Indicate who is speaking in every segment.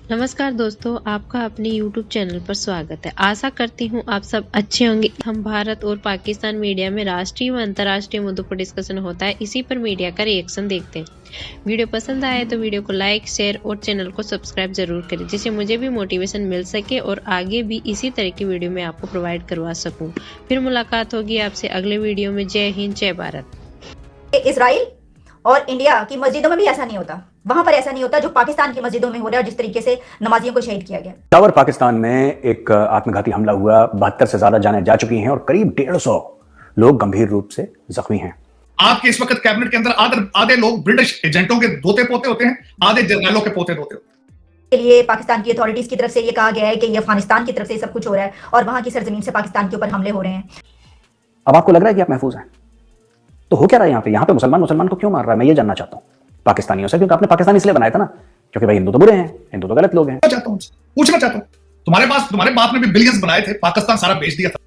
Speaker 1: नमस्कार दोस्तों, आपका अपने YouTube चैनल पर स्वागत है। आशा करती हूँ आप सब अच्छे होंगे। हम भारत और पाकिस्तान मीडिया में राष्ट्रीय व अंतर्राष्ट्रीय मुद्दों पर डिस्कशन होता है, इसी पर मीडिया का रिएक्शन देखते हैं। वीडियो पसंद आए तो वीडियो को लाइक, शेयर और चैनल को सब्सक्राइब जरूर करें, जिससे मुझे भी मोटिवेशन मिल सके और आगे भी इसी तरह की वीडियो मैं आपको प्रोवाइड करवा सकूँ। फिर मुलाकात होगी आपसे अगले वीडियो में। जय हिंद, जय भारत।
Speaker 2: इजराइल और इंडिया की मस्जिदों में भी ऐसा नहीं होता, वहां पर ऐसा नहीं होता जो पाकिस्तान की मस्जिदों में हो रहा है, जिस तरीके से नमाजियों को शहीद किया गया।
Speaker 3: पेशावर पाकिस्तान में एक आत्मघाती हमला हुआ, 72 से ज्यादा जानें जा चुकी हैं और करीब 150 लोग गंभीर रूप से जख्मी हैं।
Speaker 4: आपके इस वक्त कैबिनेट के अंदर आधे लोग ब्रिटिश एजेंटों के दोते पोते होते हैं, आधे जर्नलों के पोते दोते होते हैं।
Speaker 2: के लिए पाकिस्तान की अथॉरिटीज की तरफ से ये कहा गया है कि ये अफगानिस्तान की तरफ से सब कुछ हो रहा है और वहां की सरजमीन से पाकिस्तान के ऊपर हमले हो रहे हैं।
Speaker 3: अब आपको लग रहा है कि आप महफूज हैं, तो हो क्या रहा है यहाँ पे मुसलमान को क्यों मार रहा है? मैं ये जानना चाहता हूँ पाकिस्तानियों से, क्योंकि आपने पाकिस्तान इसलिए बनाया था ना, क्योंकि भाई हिंदू तो बुरे हैं, हिंदू तो गलत लोग हैं।
Speaker 4: पूछना चाहता हूँ, तुम्हारे बाप ने भी बिलियंस बनाए थे, पाकिस्तान सारा बेच दिया था।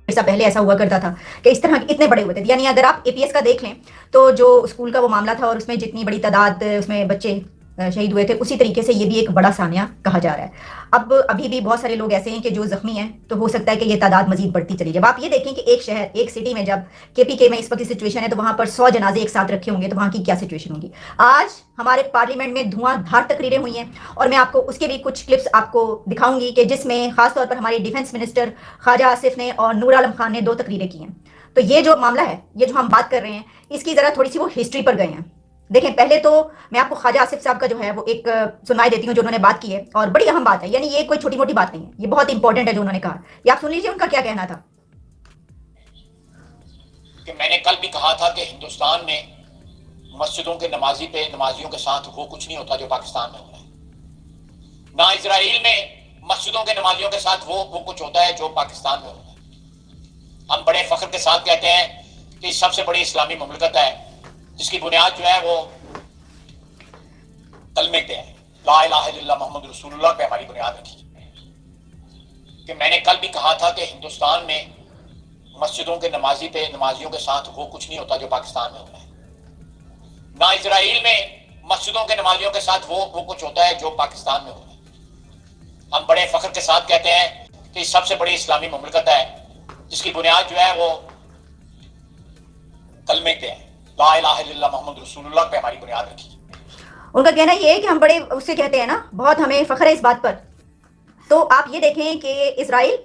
Speaker 2: ऐसा पहले ऐसा हुआ करता था कि इस तरह इतने बड़े होते थे। यानी अगर आप एपीएस का देख लें तो जो स्कूल का वो मामला था और उसमें जितनी बड़ी तादाद उसमें बच्चे शहीद हुए थे, उसी तरीके से ये भी एक बड़ा सानिया कहा जा रहा है। अब अभी भी बहुत सारे लोग ऐसे हैं कि जो जख्मी हैं, तो हो सकता है कि ये तादाद मजीद बढ़ती चली जाए। आप ये देखें कि एक शहर, एक सिटी में जब केपीके में इस वक्त सिचुएशन है, तो वहां पर 100 जनाजे एक साथ रखे होंगे, तो वहां की क्या सिचुएशन होगी। आज हमारे पार्लियामेंट में धुआंधार तकरीरें हुई हैं और मैं आपको उसके भी कुछ क्लिप्स आपको दिखाऊंगी कि जिसमें खासतौर पर हमारे डिफेंस मिनिस्टर ख्वाजा आसिफ ने और नूर आलम खान ने 2 तकरीरें की हैं। तो ये जो मामला है, ये जो हम बात कर रहे हैं, इसकी जरा थोड़ी सी वो हिस्ट्री पर गए हैं। देखें, पहले तो मैं आपको ख्वाजा आसिफ साहब का जो है वो एक सुनाई देती हूँ जो उन्होंने बात की है, और बड़ी अहम बात है। यानी ये कोई छोटी मोटी बात नहीं है, ये बहुत इंपॉर्टेंट है जो उन्होंने कहा। ये आप सुन लीजिए उनका क्या कहना था।
Speaker 5: कि मैंने कल भी कहा था कि हिंदुस्तान में मस्जिदों के नमाजियों के साथ वो कुछ नहीं होता जो पाकिस्तान में हो रहा है। ना इजराइल में मस्जिदों के नमाजियों के साथ वो कुछ होता है जो पाकिस्तान में हो रहा है। हम बड़े फख्र के साथ कहते हैं कि सबसे बड़ी इस्लामी मुमलकत है जिसकी बुनियाद जो है वो कलमे पे है, ला इलाहा इल्लल्लाह मुहम्मद रसूलुल्लाह पे हमारी बुनियाद रखी है। कि मैंने कल भी कहा था कि हिंदुस्तान में मस्जिदों के नमाजियों के साथ वो कुछ नहीं होता जो पाकिस्तान में हो रहा है। ना इजराइल में मस्जिदों के नमाजियों के साथ वो कुछ होता है जो पाकिस्तान में हो रहा है। हम बड़े फख्र के साथ कहते हैं कि सबसे बड़ी इस्लामी मुमलकत है जिसकी बुनियाद जो है वो कलमे पे है, ला इलाहा इल्लल्लाह मुहम्मद रसूलुल्लाह पे हमारी बुनियाद रखी।
Speaker 2: उनका कहना ये है कि हम बड़े उससे कहते हैं ना, बहुत हमें फख्र है इस बात पर। तो आप ये देखें कि इजराइल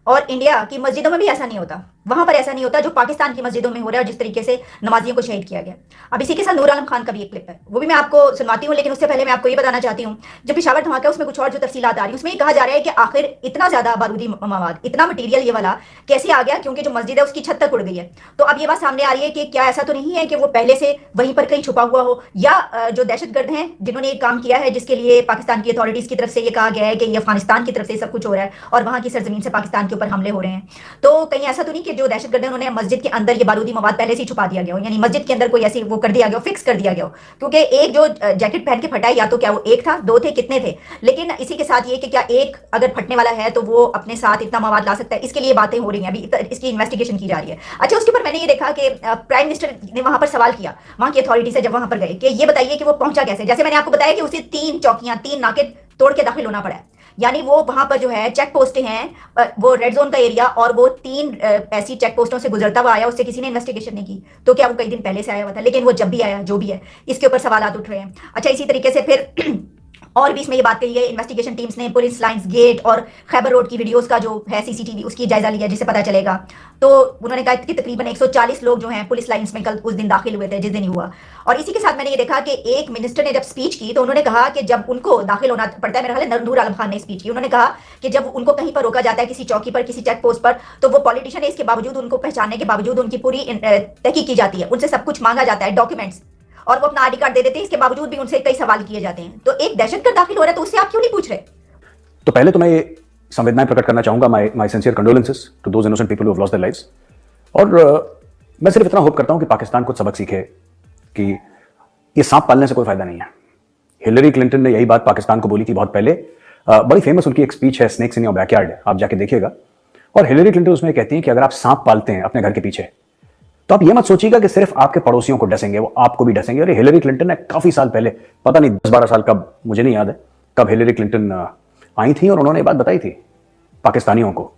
Speaker 2: और इंडिया की मस्जिदों में भी ऐसा नहीं होता, वहां पर ऐसा नहीं होता जो पाकिस्तान की मस्जिदों में हो रहा है, जिस तरीके से नमाजियों को शहीद किया गया। अब इसी के साथ नूर आलम खान का भी एक क्लिप है, वो भी मैं आपको सुनवाती हूँ। लेकिन उससे पहले मैं आपको ये बताना चाहती हूँ, जब पेशावर धमाका उसमें कुछ और जो तफसीलात आ रही है, उसमें ये कहा जा रहा है कि आखिर इतना ज्यादा बारूदी मवाद, इतना मटीरियल ये वाला कैसे आ गया, क्योंकि जो मस्जिद है उसकी छत तक उड़ गई है। तो अब ये बात सामने आ रही है कि क्या ऐसा तो नहीं है कि वो पहले से वहीं पर कहीं छुपा हुआ हो, या जो दहशतगर्द हैं जिन्होंने ये काम किया है, जिसके लिए पाकिस्तान की अथॉरिटीज की तरफ से ये कहा गया है कि ये अफगानिस्तान की तरफ से सब कुछ हो रहा है और वहां की सरजमीन से पाकिस्तान के ऊपर हमले हो रहे हैं। तो कहीं ऐसा तो नहीं कि जो दहशतगर्द है उन्होंने मस्जिद के अंदर ये बारूदी मवाद पहले से ही छुपा दिया गया हो, यानी मस्जिद के अंदर कोई ऐसी वो कर दिया गया हो, फिक्स कर दिया गया हो। क्योंकि एक जो जैकेट पहन के फटा है, या तो क्या वो एक था, 2 थे, कितने थे, लेकिन इसी के साथ ये कि क्या एक अगर फटने वाला है तो वो अपने साथ इतना मवाद ला सकता है, इसके लिए बातें हो रही हैं, अभी इसकी इन्वेस्टिगेशन की जा रही है। अच्छा, उसके ऊपर मैंने ये देखा कि प्राइम मिनिस्टर ने वहां पर सवाल किया वहां की अथॉरिटी से, जब वहां पर गए, कि ये बताइए कि वो पहुंचा कैसे। जैसे मैंने आपको बताया कि उसे 3 चौकियां, 3 नाके तोड़ के दाखिल होना पड़ा है। यानी वो वहां पर जो है चेक पोस्टें हैं, वो रेड जोन का एरिया, और वो 3 ऐसी चेक पोस्टों से गुजरता हुआ आया, उससे किसी ने इन्वेस्टिगेशन नहीं की। तो क्या वो कई दिन पहले से आया हुआ था? लेकिन वो जब भी आया, जो भी है, इसके ऊपर सवाल उठ रहे हैं। अच्छा, इसी तरीके से फिर और भी इसमें ये बात कही है, इन्वेस्टिगेशन टीम्स ने पुलिस लाइंस गेट और खैबर रोड की वीडियोस का जो है सीसीटीवी, उसकी जायजा लिया, जिससे पता चलेगा। तो उन्होंने कहा कि तकरीबन 140 लोग जो हैं पुलिस लाइंस में कल उस दिन दाखिल हुए थे जिस दिन ही हुआ। और इसी के साथ मैंने ये देखा कि एक मिनिस्टर ने जब स्पीच की तो उन्होंने कहा कि जब उनको दाखिल होना पड़ता है, मेरा ख्याल है नूर आलम खान ने स्पीच की, उन्होंने कहा कि जब उनको कहीं पर रोका जाता है, किसी चौकी पर, किसी चेक पोस्ट पर, तो वो पॉलिटिशियन है, इसके बावजूद, उनको पहचानने के बावजूद उनकी पूरी तहकीक की जाती है, उनसे सब कुछ मांगा जाता है, डॉक्यूमेंट्स, और वो अपना आईडी कार्ड दे देते हैं, इसके बावजूद भी उनसे कई सवाल किए जाते हैं। तो एक दहशतगर्द दाखिल हो रहा है, तो उससे आप क्यों नहीं पूछ रहे?
Speaker 3: तो पहले तो मैं ये संवेदनाएं प्रकट करना चाहूंगा, my sincere condolences to those innocent people who have lost their lives. और मैं सिर्फ इतना होप करता हूं कि पाकिस्तान कुछ सबक सीखे कि ये सांप पालने से कोई फायदा नहीं है। हिलरी क्लिंटन ने यही बात पाकिस्तान को बोली थी बहुत पहले। बड़ी फेमस उनकी एक स्पीच है, स्नेक्स इन योर बैकयार्ड, आप जाके देखिएगा। और हिलरी क्लिंटन उसमें कहती हैं कि अगर आप सांप पालते हैं अपने घर के पीछे, तो आप ये मत सोचिएगा कि सिर्फ आपके पड़ोसियों को डसेंगे, वो आपको भी डसेंगे। और हिलेरी क्लिंटन ने काफी साल पहले, पता नहीं 10-12 साल कब, मुझे नहीं याद है कब हिलेरी क्लिंटन आई थी, और उन्होंने ये बात बताई थी पाकिस्तानियों को,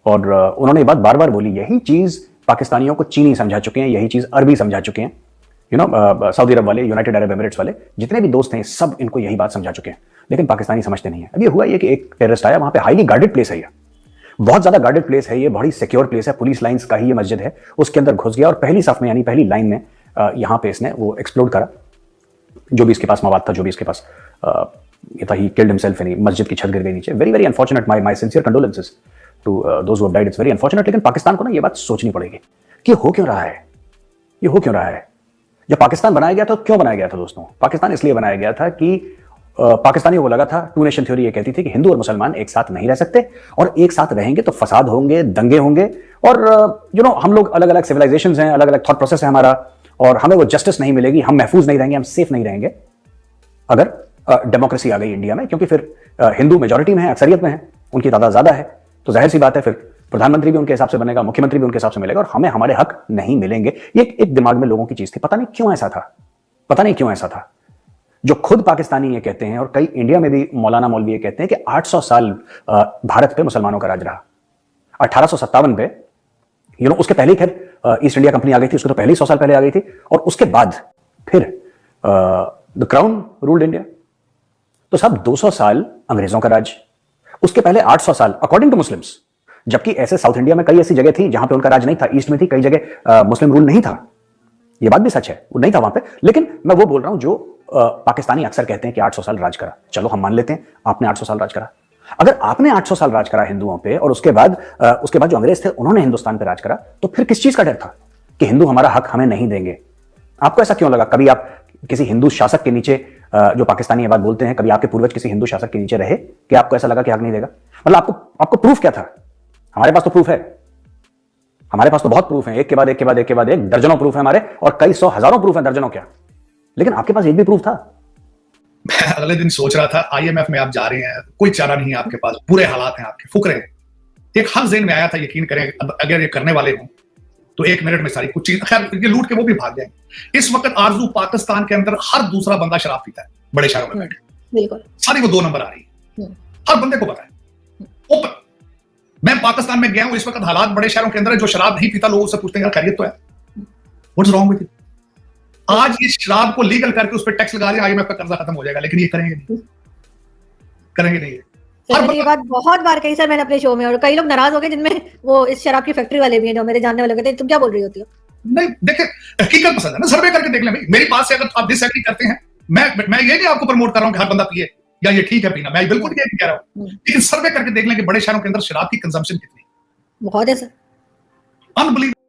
Speaker 3: और उन्होंने ये बात बार बार बोली। यही चीज पाकिस्तानियों को चीनी समझा चुके हैं, यही चीज अरबी समझा चुके हैं, सऊदी अरब वाले, यूनाइटेड अरब एमिरेट्स वाले, जितने भी दोस्त हैं सब इनको यही बात समझा चुके हैं, लेकिन पाकिस्तानी समझते नहीं है। अब ये हुआ ये कि एक टेररिस्ट आया, वहां पे हाईली गार्डेड प्लेस है, ये बहुत ज्यादा गार्डेड प्लेस है, ये बड़ी सिक्योर प्लेस है, पुलिस लाइंस का ही ये मस्जिद है, उसके अंदर घुस गया और पहली साफ में यानी पहली लाइन में यहां पे इसने वो एक्सप्लोड करा, जो भी इसके पास मवाद था, जो भी इसके पास ये था, ही किल्ड हिमसेल्फ, यानी मस्जिद की छत गिर गई नीचे। Very very unfortunate, my sincere condolences to those who have died, it's very unfortunate. लेकिन पाकिस्तान को ना ये बात सोचनी पड़ेगी कि हो क्यों रहा है, ये हो क्यों रहा है। जब पाकिस्तान बनाया गया था, क्यों बनाया गया था दोस्तों? पाकिस्तान इसलिए बनाया गया था कि पाकिस्तानियों को लगा था, टू नेशन थ्योरी ये कहती थी कि हिंदू और मुसलमान एक साथ नहीं रह सकते, और एक साथ रहेंगे तो फसाद होंगे, दंगे होंगे, और हम लोग अलग अलग सिविलाइजेशंस हैं, अलग अलग थॉट प्रोसेस है हमारा, और हमें वो जस्टिस नहीं मिलेगी, हम महफूज नहीं रहेंगे, हम सेफ नहीं रहेंगे अगर डेमोक्रेसी आ गई इंडिया में, क्योंकि फिर हिंदू मेजोरिटी में है, अक्सरियत में है, उनकी तादाद ज्यादा है, तो जाहिर सी बात है फिर प्रधानमंत्री भी उनके हिसाब से बनेगा, मुख्यमंत्री भी उनके हिसाब से मिलेगा, और हमें हमारे हक नहीं मिलेंगे। ये एक दिमाग में लोगों की चीज थी, पता नहीं क्यों ऐसा था, पता नहीं क्यों ऐसा था। जो खुद पाकिस्तानी ये कहते हैं, और कई इंडिया में भी मौलाना मौलवी ये कहते हैं कि 800 साल भारत पे मुसलमानों का राज रहा। 1857 पे, उसके पहले खैर ईस्ट इंडिया कंपनी आ गई थी, उसके तो पहले ही 100 साल पहले आ गई थी, और उसके बाद फिर द क्राउन रूल्ड इंडिया। तो साहब 200 साल अंग्रेजों का राज, उसके पहले 800 साल अकॉर्डिंग टू मुस्लिम्स, जबकि ऐसे साउथ इंडिया में कई ऐसी जगह थी जहां पे उनका राज नहीं था, ईस्ट में थी कई जगह मुस्लिम रूल नहीं था, ये बात भी सच है, वो नहीं था वहां पे। लेकिन मैं वो बोल रहा हूं जो पाकिस्तानी अक्सर कहते हैं कि 800 साल राज करा, चलो हम मान लेते हैं आपने 800 साल राज करा। अगर आपने 800 साल राज करा हिंदुओं पे, और उसके बाद जो अंग्रेज थे उन्होंने हिंदुस्तान पे राज करा, तो फिर किस चीज का डर था कि हिंदू हमारा हक हमें नहीं देंगे? आपको ऐसा क्यों लगा? कभी आप किसी हिंदू शासक के नीचे, जो पाकिस्तानी ये बात बोलते हैं, कभी आपके पूर्वज किसी हिंदू शासक के नीचे रहे कि आपको ऐसा लगा कि हक नहीं देगा? मतलब आपको प्रूफ क्या था? हमारे पास तो प्रूफ है, हमारे पास तो बहुत प्रूफ है, एक के बाद एक के बाद एक के बाद एक, दर्जनों प्रूफ है हमारे, और कई सौ हजारों प्रूफ है, दर्जनों क्या। लेकिन आपके पास एक भी प्रूफ था?
Speaker 4: मैं अगले दिन सोच रहा था, IMF में आप जा रहे हैं, कोई चारा नहीं है आपके पास, बुरे हालात हैं आपके, फुकरे हैं। एक हक ज़हन में आया था, यकीन करें अगर ये करने वाले हों तो 1 मिनट में सारी कुछ चीज, खैर ये लूट के वो भी भाग जाएंगे। इस वक्त आरजू पाकिस्तान के अंदर हर दूसरा बंदा शराब पीता है, बड़े शहरों में बैठे,
Speaker 2: बिल्कुल
Speaker 4: सारी वो 2 नंबर आ रही है, हर बंदे को पता है ओपन। मैं पाकिस्तान में गया हूं, इस वक्त हालात बड़े शहरों के अंदर है, जो शराब नहीं पीता लोग उससे पूछते हैं यार खैरियत तो है, व्हाट्स रॉन्ग विद इट? आज ये शराब को लीगल करके उस पर टैक्स लगा दिया, IMF का कर्जा खत्म हो जाएगा, लेकिन ये करेंगे नहीं, करेंगे नहीं।
Speaker 6: ये बात बहुत बार कही सर मैंने अपने शो में, और कई लोग नाराज हो गए, जिनमें वो इस शराब की फैक्ट्री वाले भी हैं, जो मेरे जानने वाले कहते हैं तुम क्या बोल रही होती हो?
Speaker 4: नहीं देखिए, हकीकत पसंद है ना, सर्वे करके देख लें भाई। मेरी बात से अगर आप डिसएग्री करते हैं, मैं ये नहीं आपको प्रमोट कर रहा हूं कि हर बंदा पिए या ये ठीक है पीना, मैं बिल्कुल ये नहीं कह रहा हूं, लेकिन सर्वे करके देख लें कि बड़े शहरों के अंदर शराब की कंजम्पशन कितनी।
Speaker 6: बहुत है सर,
Speaker 4: अनबिलीवेबल।